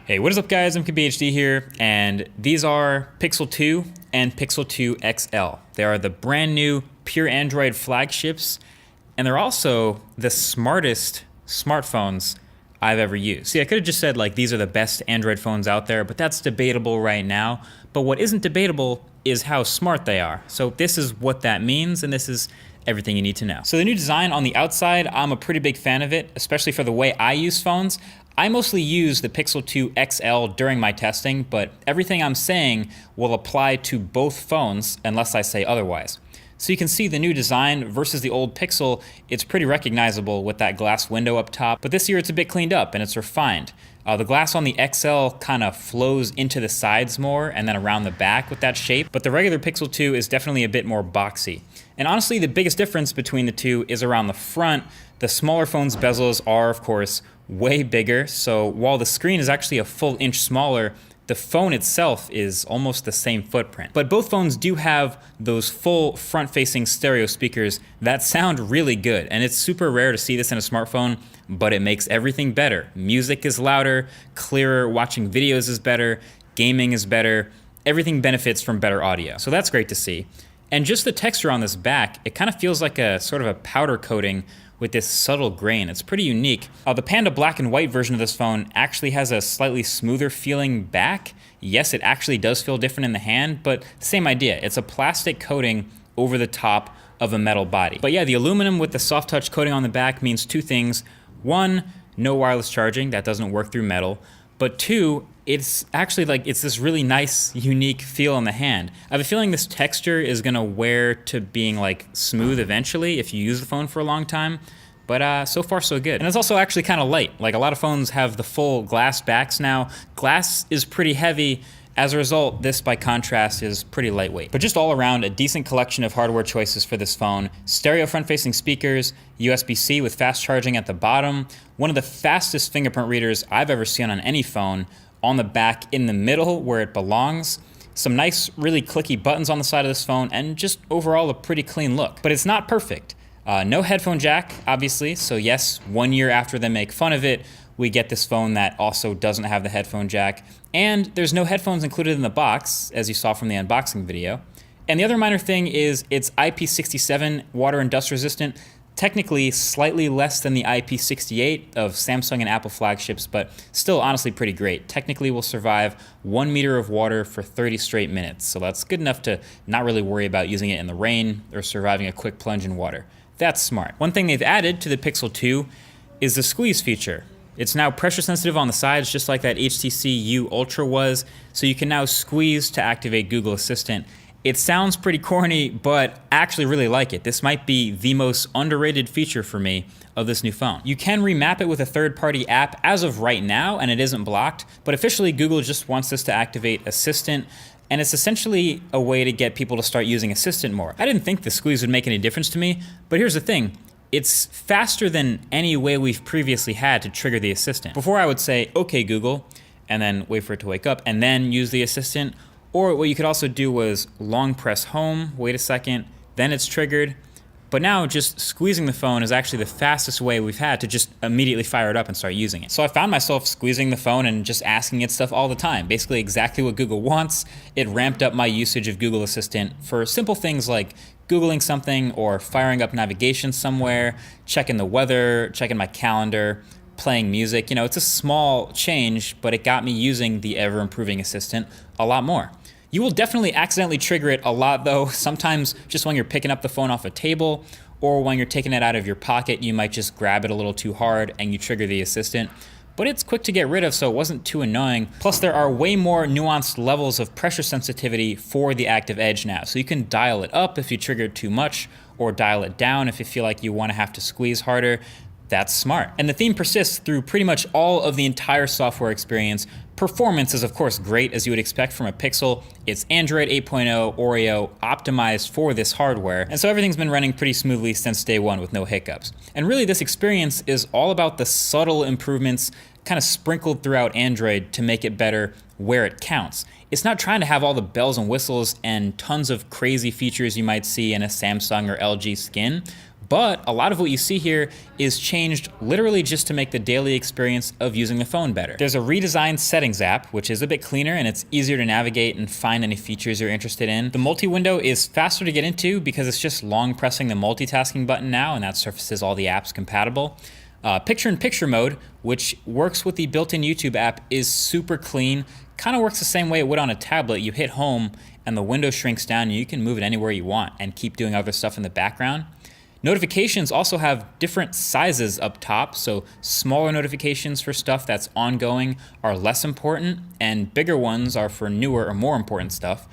Hey, what is up guys? MKBHD here, and these are Pixel 2 and Pixel 2 XL. They are the brand new pure Android flagships, and they're also the smartest smartphones I've ever used. See, I could have just said like these are the best Android phones out there, but that's debatable right now. But what isn't debatable is how smart they are. So this is what that means, and this is everything you need to know. So the new design on the outside, I'm a pretty big fan of it, especially for the way I use phones. I mostly use the Pixel 2 XL during my testing, but everything I'm saying will apply to both phones unless I say otherwise. So you can see the new design versus the old Pixel, it's pretty recognizable with that glass window up top, but this year it's a bit cleaned up and it's refined. The glass on the XL kind of flows into the sides more and then around the back with that shape, but the regular Pixel 2 is definitely a bit more boxy. And honestly, the biggest difference between the two is around the front. The smaller phone's bezels are, of course, way bigger, so while the screen is actually a full inch smaller, the phone itself is almost the same footprint. But both phones do have those full front-facing stereo speakers that sound really good, and it's super rare to see this in a smartphone, but it makes everything better. Music is louder, clearer, watching videos is better, gaming is better, everything benefits from better audio. So that's great to see. And just the texture on this back, it kind of feels like a sort of a powder coating with this subtle grain. It's pretty unique. The Panda black and white version of this phone actually has a slightly smoother feeling back. Yes, it actually does feel different in the hand, but same idea. It's a plastic coating over the top of a metal body. But yeah, the aluminum with the soft touch coating on the back means two things. One, no wireless charging, that doesn't work through metal. But two, it's actually like, it's this really nice, unique feel in the hand. I have a feeling this texture is gonna wear to being like smooth eventually if you use the phone for a long time. But so far so good. And it's also actually kind of light. Like a lot of phones have the full glass backs now. Glass is pretty heavy. As a result, this by contrast is pretty lightweight. But just all around, a decent collection of hardware choices for this phone. Stereo front-facing speakers, USB-C with fast charging at the bottom, one of the fastest fingerprint readers I've ever seen on any phone, on the back in the middle where it belongs, some nice, really clicky buttons on the side of this phone, and just overall a pretty clean look. But it's not perfect. No headphone jack, obviously, so yes, 1 year after they make fun of it, we get this phone that also doesn't have the headphone jack, and there's no headphones included in the box, as you saw from the unboxing video. And the other minor thing is it's IP67 water and dust resistant, technically slightly less than the IP68 of Samsung and Apple flagships, but still honestly pretty great. Technically will survive 1 meter of water for 30 straight minutes, so that's good enough to not really worry about using it in the rain or surviving a quick plunge in water. That's smart. One thing they've added to the Pixel 2 is the squeeze feature. It's now pressure sensitive on the sides, just like that HTC U Ultra was, so you can now squeeze to activate Google Assistant. It sounds pretty corny, but I actually really like it. This might be the most underrated feature for me of this new phone. You can remap it with a third-party app as of right now, and it isn't blocked, but officially Google just wants this to activate Assistant, and it's essentially a way to get people to start using Assistant more. I didn't think the squeeze would make any difference to me, but here's the thing. It's faster than any way we've previously had to trigger the Assistant. Before I would say, okay Google, and then wait for it to wake up, and then use the Assistant. Or what you could also do was long press home, wait a second, then it's triggered. But now just squeezing the phone is actually the fastest way we've had to just immediately fire it up and start using it. So I found myself squeezing the phone and just asking it stuff all the time, basically exactly what Google wants. It ramped up my usage of Google Assistant for simple things like Googling something or firing up navigation somewhere, checking the weather, checking my calendar, playing music. You know, it's a small change, but it got me using the ever-improving Assistant a lot more. You will definitely accidentally trigger it a lot though. Sometimes just when you're picking up the phone off a table or when you're taking it out of your pocket, you might just grab it a little too hard and you trigger the Assistant. But it's quick to get rid of, so it wasn't too annoying. Plus there are way more nuanced levels of pressure sensitivity for the Active Edge now. So you can dial it up if you trigger too much or dial it down if you feel like you want to have to squeeze harder. That's smart. And the theme persists through pretty much all of the entire software experience. Performance is of course great as you would expect from a Pixel. It's Android 8.0 Oreo optimized for this hardware. And so everything's been running pretty smoothly since day one with no hiccups. And really this experience is all about the subtle improvements kind of sprinkled throughout Android to make it better where it counts. It's not trying to have all the bells and whistles and tons of crazy features you might see in a Samsung or LG skin, But a lot of what you see here is changed literally just to make the daily experience of using the phone better. There's a redesigned settings app, which is a bit cleaner and it's easier to navigate and find any features you're interested in. The multi-window is faster to get into because it's just long pressing the multitasking button now, and that surfaces all the apps compatible. Picture-in-picture mode, which works with the built-in YouTube app, is super clean. Kind of works the same way it would on a tablet. You hit home and the window shrinks down and you can move it anywhere you want and keep doing other stuff in the background. Notifications also have different sizes up top, so smaller notifications for stuff that's ongoing are less important, and bigger ones are for newer or more important stuff.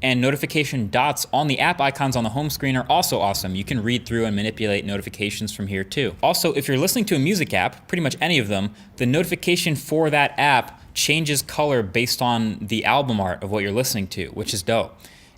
And notification dots on the app icons on the home screen are also awesome. You can read through and manipulate notifications from here too. Also, if you're listening to a music app, pretty much any of them, the notification for that app changes color based on the album art of what you're listening to, which is dope.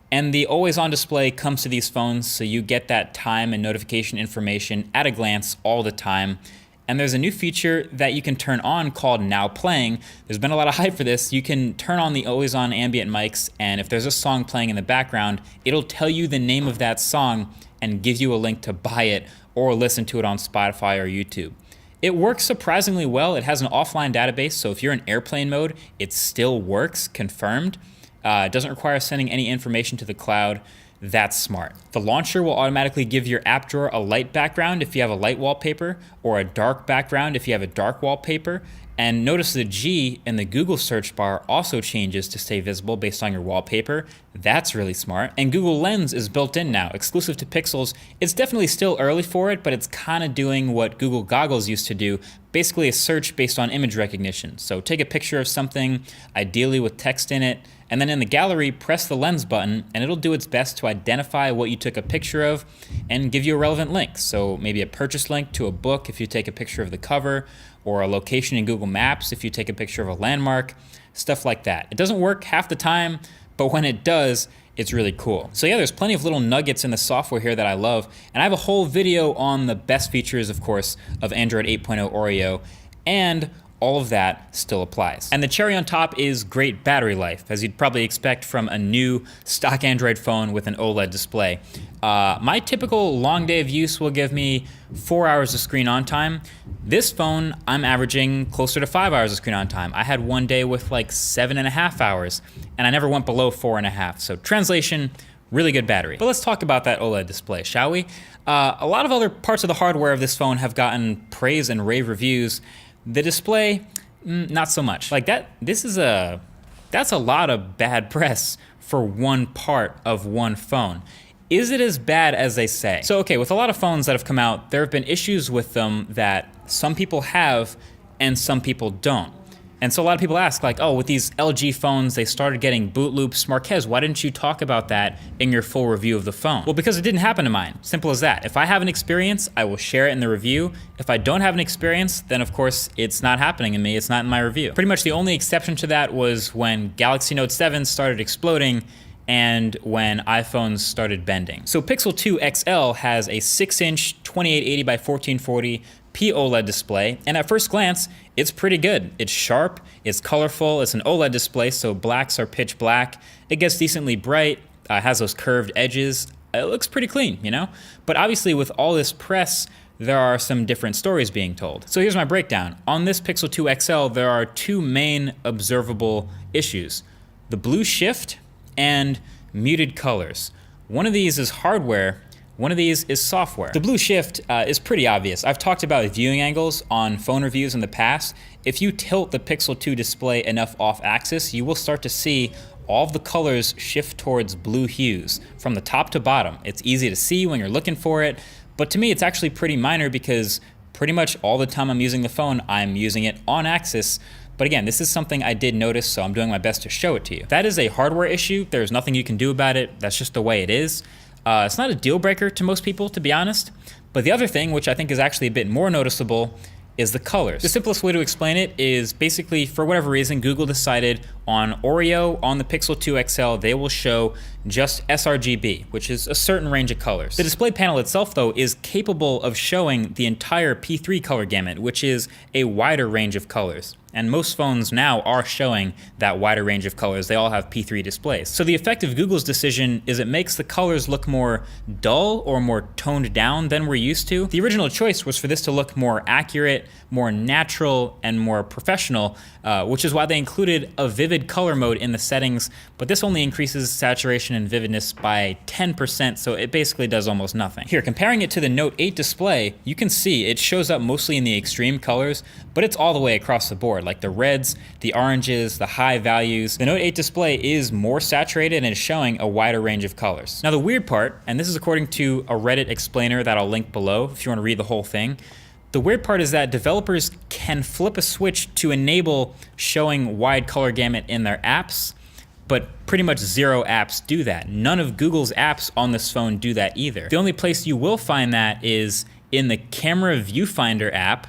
And the always on display comes to these phones, so you get that time and notification information at a glance all the time. And there's a new feature that you can turn on called Now Playing. There's been a lot of hype for this. You can turn on the always on ambient mics, and if there's a song playing in the background, it'll tell you the name of that song and give you a link to buy it or listen to it on Spotify or YouTube. It works surprisingly well. It has an offline database, so if you're in airplane mode, it still works, confirmed. It doesn't require sending any information to the cloud. That's smart. The launcher will automatically give your app drawer a light background if you have a light wallpaper, or a dark background if you have a dark wallpaper. And notice the G in the Google search bar also changes to stay visible based on your wallpaper. That's really smart. And Google Lens is built in now, exclusive to Pixels. It's definitely still early for it, but it's kind of doing what Google Goggles used to do, basically a search based on image recognition. So take a picture of something, ideally with text in it, and then in the gallery, press the lens button, and it'll do its best to identify what you took a picture of and give you a relevant link. So maybe a purchase link to a book if you take a picture of the cover, or a location in Google Maps if you take a picture of a landmark, stuff like that. It doesn't work half the time, but when it does, it's really cool. So yeah, there's plenty of little nuggets in the software here that I love, and I have a whole video on the best features, of course, of Android 8.0 Oreo, and all of that still applies. And the cherry on top is great battery life, as you'd probably expect from a new stock Android phone with an OLED display. My typical long day of use will give me 4 hours of screen on time. This phone, I'm averaging closer to 5 hours of screen on time. I had one day with like 7.5 hours, and I never went below 4.5. So translation, really good battery. But let's talk about that OLED display, shall we? A lot of other parts of the hardware of this phone have gotten praise and rave reviews. The display, not so much. Like that's a lot of bad press for one part of one phone. Is it as bad as they say? So okay, with a lot of phones that have come out, there have been issues with them that some people have and some people don't. And so a lot of people ask, like, oh, with these LG phones, they started getting boot loops. Marques, why didn't you talk about that in your full review of the phone? Well, because it didn't happen to mine. Simple as that. If I have an experience, I will share it in the review. If I don't have an experience, then of course it's not happening in me. It's not in my review. Pretty much the only exception to that was when Galaxy Note 7 started exploding and when iPhones started bending. So Pixel 2 XL has a 6-inch 2880 by 1440 OLED display, and at first glance, it's pretty good. It's sharp, it's colorful, it's an OLED display, so blacks are pitch black. It gets decently bright, has those curved edges. It looks pretty clean, you know? But obviously with all this press, there are some different stories being told. So here's my breakdown. On this Pixel 2 XL, there are two main observable issues: the blue shift and muted colors. One of these is hardware, one of these is software. The blue shift is pretty obvious. I've talked about viewing angles on phone reviews in the past. If you tilt the Pixel 2 display enough off axis, you will start to see all of the colors shift towards blue hues from the top to bottom. It's easy to see when you're looking for it, but to me it's actually pretty minor because pretty much all the time I'm using the phone, I'm using it on axis. But again, this is something I did notice, so I'm doing my best to show it to you. That is a hardware issue. There's nothing you can do about it. That's just the way it is. It's not a deal breaker to most people, to be honest. But the other thing, which I think is actually a bit more noticeable, is the colors. The simplest way to explain it is basically, for whatever reason, Google decided on Oreo, on the Pixel 2 XL, they will show just sRGB, which is a certain range of colors. The display panel itself, though, is capable of showing the entire P3 color gamut, which is a wider range of colors. And most phones now are showing that wider range of colors. They all have P3 displays. So the effect of Google's decision is it makes the colors look more dull or more toned down than we're used to. The original choice was for this to look more accurate, more natural, and more professional, which is why they included a vivid color mode in the settings, but this only increases saturation and vividness by 10%, so it basically does almost nothing. Here, comparing it to the Note 8 display, you can see it shows up mostly in the extreme colors, but it's all the way across the board, like the reds, the oranges, the high values. The Note 8 display is more saturated and is showing a wider range of colors. Now the weird part, and this is according to a Reddit explainer that I'll link below if you want to read the whole thing, the weird part is that developers can flip a switch to enable showing wide color gamut in their apps, but pretty much zero apps do that. None of Google's apps on this phone do that either. The only place you will find that is in the Camera Viewfinder app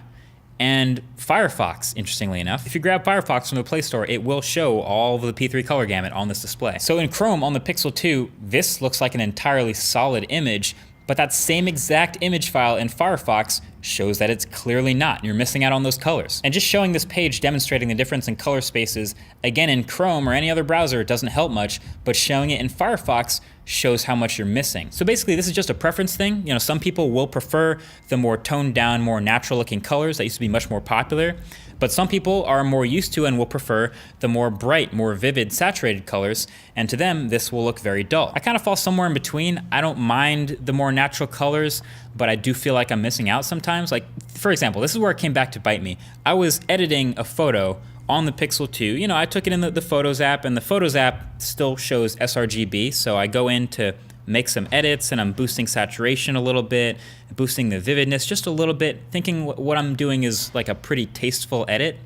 and Firefox, interestingly enough. If you grab Firefox from the Play Store, it will show all of the P3 color gamut on this display. So in Chrome on the Pixel 2, this looks like an entirely solid image, but that same exact image file in Firefox shows that it's clearly not. You're missing out on those colors. And just showing this page demonstrating the difference in color spaces, again in Chrome or any other browser, doesn't help much, but showing it in Firefox shows how much you're missing. So basically this is just a preference thing. You know, some people will prefer the more toned down, more natural looking colors that used to be much more popular, but some people are more used to and will prefer the more bright, more vivid, saturated colors, and to them this will look very dull. I kind of fall somewhere in between. I don't mind the more natural colors, but I do feel like I'm missing out sometimes. Like, for example, this is where it came back to bite me. I was editing a photo on the Pixel 2. You know, I took it in the Photos app, and the Photos app still shows sRGB, so I go in to make some edits, and I'm boosting saturation a little bit, boosting the vividness just a little bit, thinking what I'm doing is like a pretty tasteful edit,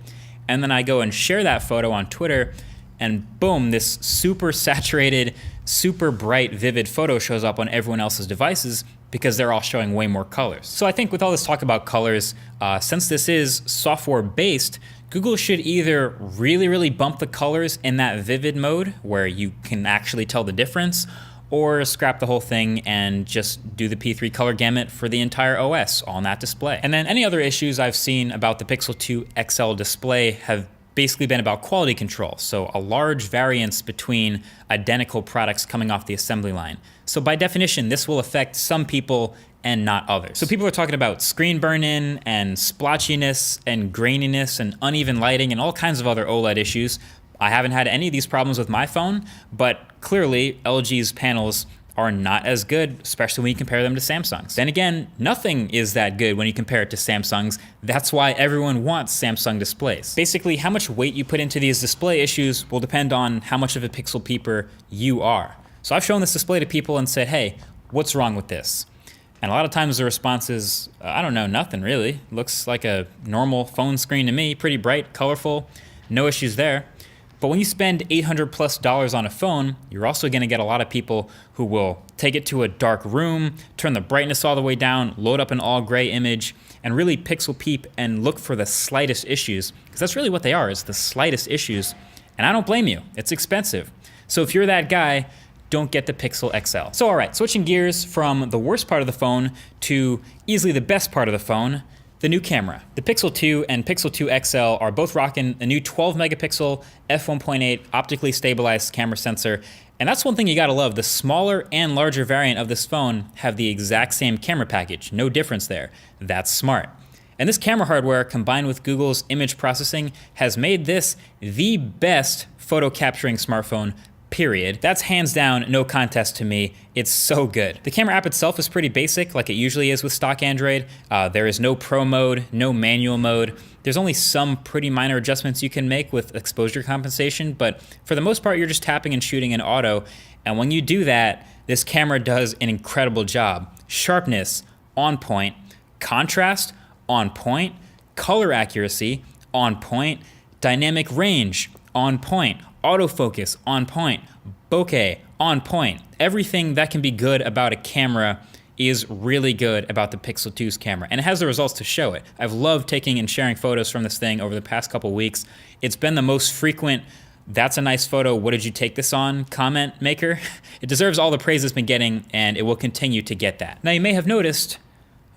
and then I go and share that photo on Twitter, and boom, this super saturated, super bright, vivid photo shows up on everyone else's devices because they're all showing way more colors. So I think with all this talk about colors, since this is software-based, Google should either really bump the colors in that vivid mode where you can actually tell the difference, or scrap the whole thing and just do the P3 color gamut for the entire OS on that display. And then any other issues I've seen about the Pixel 2 XL display have basically been about quality control, so a large variance between identical products coming off the assembly line. So by definition, this will affect some people and not others. So people are talking about screen burn-in and splotchiness and graininess and uneven lighting and all kinds of other OLED issues. I haven't had any of these problems with my phone, but clearly LG's panels are not as good, especially when you compare them to Samsung's. Then again, nothing is that good when you compare it to Samsung's. That's why everyone wants Samsung displays. Basically, how much weight you put into these display issues will depend on how much of a pixel peeper you are. So I've shown this display to people and said, hey, what's wrong with this? And a lot of times the response is, I don't know, nothing really. Looks like a normal phone screen to me, pretty bright, colorful, no issues there. But when you spend $800+ on a phone, you're also gonna get a lot of people who will take it to a dark room, turn the brightness all the way down, load up an all gray image, and really pixel peep and look for the slightest issues, because that's really what they are, is the slightest issues. And I don't blame you, it's expensive. So if you're that guy, don't get the Pixel XL. So all right, switching gears from the worst part of the phone to easily the best part of the phone, the new camera. The Pixel 2 and Pixel 2 XL are both rocking a new 12 megapixel f1.8 optically stabilized camera sensor. And that's one thing you gotta love. The smaller and larger variant of this phone have the exact same camera package. No difference there. That's smart. And this camera hardware combined with Google's image processing has made this the best photo capturing smartphone period. That's hands down no contest to me. It's so good. The camera app itself is pretty basic, like it usually is with stock Android. There is no pro mode, no manual mode. There's only some pretty minor adjustments you can make with exposure compensation, but for the most part, you're just tapping and shooting in auto. And when you do that, this camera does an incredible job. Sharpness, on point. Contrast, on point. Color accuracy, on point. Dynamic range, on point. Autofocus, on point. Bokeh, on point. Everything that can be good about a camera is really good about the Pixel 2's camera, and it has the results to show it. I've loved taking and sharing photos from this thing over the past couple weeks. It's been the most frequent, that's a nice photo, what did you take this on, comment maker. It deserves all the praise it's been getting, and it will continue to get that. Now you may have noticed,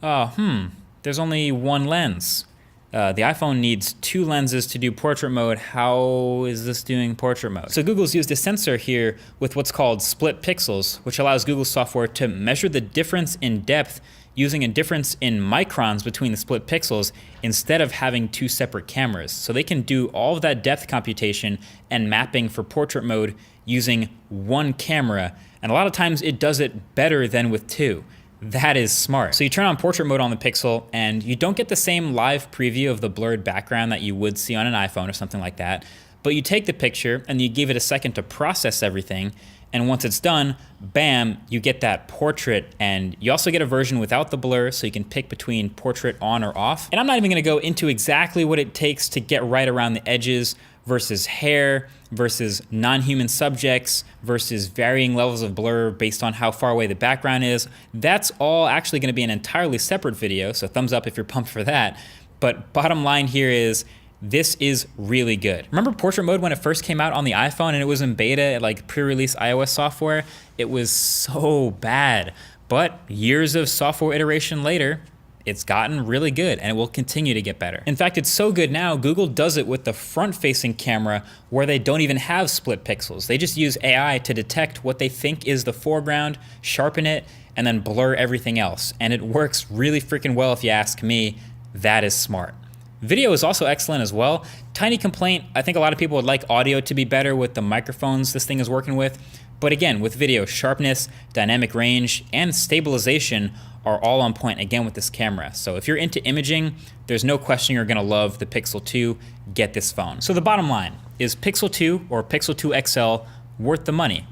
there's only one lens. the iPhone needs 2 lenses to do portrait mode. How is this doing portrait mode? So Google's used a sensor here with what's called split pixels, which allows Google software to measure the difference in depth using a difference in microns between the split pixels instead of having 2 separate cameras. So they can do all of that depth computation and mapping for portrait mode using 1 camera. And a lot of times it does it better than with 2. That is smart. So you turn on portrait mode on the Pixel and you don't get the same live preview of the blurred background that you would see on an iPhone or something like that. But you take the picture and you give it a second to process everything. And once it's done, bam, you get that portrait. And you also get a version without the blur, so you can pick between portrait on or off. And I'm not even gonna go into exactly what it takes to get right around the edges versus hair versus non-human subjects versus varying levels of blur based on how far away the background is. That's all actually gonna be an entirely separate video, so thumbs up if you're pumped for that. But bottom line here is, this is really good. Remember portrait mode when it first came out on the iPhone and it was in beta, like pre-release iOS software? It was so bad. But years of software iteration later, it's gotten really good and it will continue to get better. In fact, it's so good now, Google does it with the front-facing camera where they don't even have split pixels. They just use AI to detect what they think is the foreground, sharpen it, and then blur everything else. And it works really freaking well if you ask me. That is smart. Video is also excellent as well. Tiny complaint, I think a lot of people would like audio to be better with the microphones this thing is working with. But again, with video, sharpness, dynamic range, and stabilization are all on point again with this camera. So if you're into imaging, there's no question you're gonna love the Pixel 2. Get this phone. So the bottom line, is Pixel 2 or Pixel 2 XL worth the money?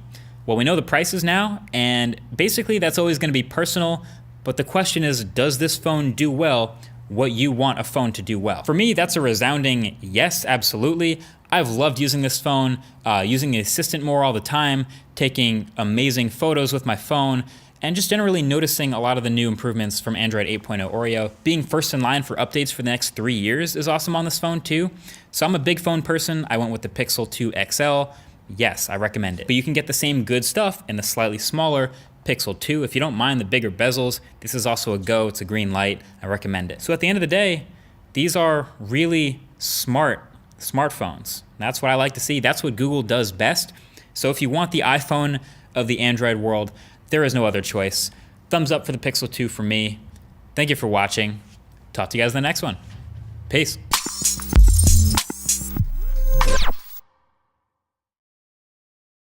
Well, we know the prices now, and basically that's always gonna be personal, but the question is, does this phone do well what you want a phone to do well? For me, that's a resounding yes, absolutely. I've loved using this phone, using the Assistant more all the time, taking amazing photos with my phone, and just generally noticing a lot of the new improvements from Android 8.0 Oreo. Being first in line for updates for the next 3 years is awesome on this phone too. So I'm a big phone person. I went with the Pixel 2 XL. Yes, I recommend it. But you can get the same good stuff in the slightly smaller Pixel 2. If you don't mind the bigger bezels, this is also a go. It's a green light. I recommend it. So at the end of the day, these are really smart smartphones. That's what I like to see. That's what Google does best. So if you want the iPhone of the Android world, there is no other choice. Thumbs up for the Pixel 2 for me. Thank you for watching. Talk to you guys in the next one. Peace.